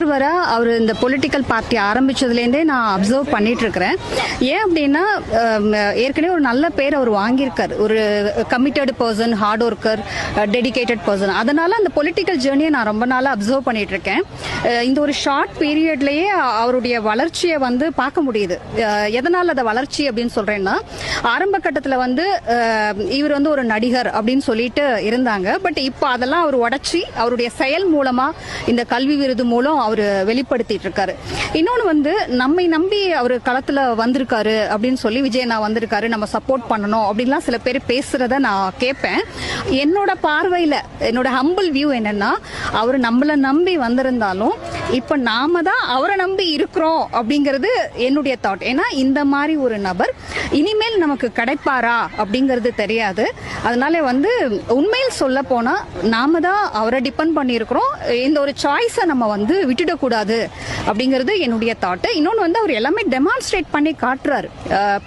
அவர் இந்த political party ஆரம்பிச்சதுலேருந்தே நான் observe பண்ணிட்டு இருக்கிறேன். ஏன் அப்படின்னா ஏற்கனவே ஒரு நல்ல பேர் அவர் வாங்கியிருக்கார். ஒரு committed person, hard worker, dedicated person. அதனால அந்த பொலிட்டிக்கல் ஜேர்னியை நான் ரொம்ப நாளாக அப்சர்வ் பண்ணிட்டு இருக்கேன். இந்த ஒரு ஷார்ட் பீரியட்லயே அவருடைய வளர்ச்சியை பார்க்க முடியுது. எதனால அந்த வளர்ச்சி அப்படின்னு சொல்றேன்னா, ஆரம்ப கட்டத்தில் இவர் ஒரு நடிகர் அப்படின்னு சொல்லிட்டு இருந்தாங்க. பட் இப்போ அதெல்லாம் அவர் உடைச்சி அவருடைய செயல் மூலமா இந்த கல்வி விருது மூலம் அவர் வெளிப்படுத்திட்டு இருக்காரு. இன்னொன்னு நம்மை நம்பி அவர் களத்துல வந்திருக்காரு அப்படின்னு சொல்லி, விஜயண்ணா வந்திருக்காரு, நம்ம சப்போர்ட் பண்ணணும் அப்படின்லாம் சில பேர் பேசுறத நான் கேட்பேன். என்னோட பார்வையில, என்னோட ஹம்பிள் வியூ என்னன்னா, அவர் நம்மள நம்பி வந்திருந்தாலும் இப்ப நாம தான் அவரை நம்பி இருக்கிறோம் அப்படிங்கிறது என்னுடைய தாட். ஏன்னா இந்த மாதிரி ஒரு நபர் இனிமேல் நமக்கு கிடைப்பாரா அப்படிங்கிறது தெரியாது. அதனால உண்மையில் சொல்ல போனா நாம தான் அவரை டிபெண்ட் பண்ணி இருக்கிறோம். இந்த ஒரு சாய்ஸை நம்ம விட்டுடக்கூடாது அப்படிங்கிறது என்னுடைய தாட். இன்னொன்னு அவர் எல்லாமே டெமான்ஸ்ட்ரேட் பண்ணி காட்டுறாரு.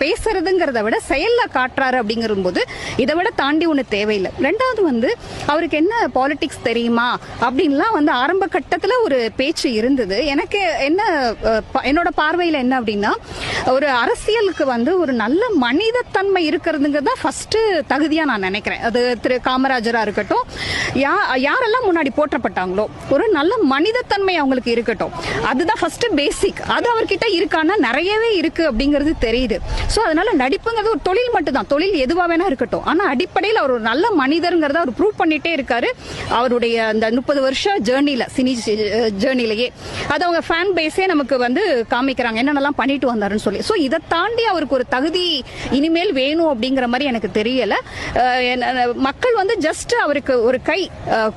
பேசுறதுங்கிறத விட செயல்ல காட்டுறாரு. அப்படிங்கிற போது இதை விட தாண்டி ஒண்ணு தேவையில்லை. ரெண்டாவது அவருக்கு என்ன பாலிடிக்ஸ் தெரியுமா அப்படின்லாம் ஆரம்ப கட்டத்துல ஒரு பேச்சு இருந்தது. எனக்கு என்னோட பார்வையில என்ன அப்படின்னா, ஒரு அரசியலுக்கு ஒரு நல்ல மனிதத்தன்மை இருக்கிறதுங்கிறத ஃபர்ஸ்ட் தகுதியா நான் நினைக்கிறேன். அது திரு காமராஜரா இருக்கட்டும், யாரெல்லாம் முன்னாடி போற்றப்பட்டாங்களோ ஒரு நல்ல மனிதத்தன்மை அவங்களுக்கு இருக்கட்டும். அதுதான் ஃபர்ஸ்ட் பேசிக். அது அவர்கிட்ட இருக்கான்னா நிறையவே இருக்கு அப்படிங்கிறது தெரியுது. சோ அதனால நடிப்புங்கிறது ஒரு தொழில் மட்டும்தான். தொழில் எதுவா வேணா இருக்கட்டும், ஆனா அடிப்படையில் அவர் ஒரு நல்ல மனிதர்ங்கிறத அவர் ப்ரூவ் பண்ணிட்டே இருக்காரு. அவருடைய அந்த 30 வருஷ ஜேர்னில, சினி ஜேர்னிலேயே அது அவங்க ஃபேன் பேஸே நமக்கு காமிக்கிறாங்க என்னென்னலாம் பண்ணிட்டு வந்தாருன்னு சொல்லி. சோ இதை தாண்டி அவருக்கு ஒரு தகுதி இனிமேல் வேணும் அப்படிங்கிற மாதிரி எனக்கு தெரியல. மக்கள் ஜஸ்ட் அவருக்கு ஒரு கை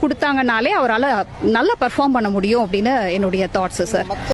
கொடுத்தாங்கனாலே அவரால் நல்லா பெர்ஃபார்ம் பண்ண முடியும் அப்படின்னு என்னுடைய தாட்ஸ் சார்.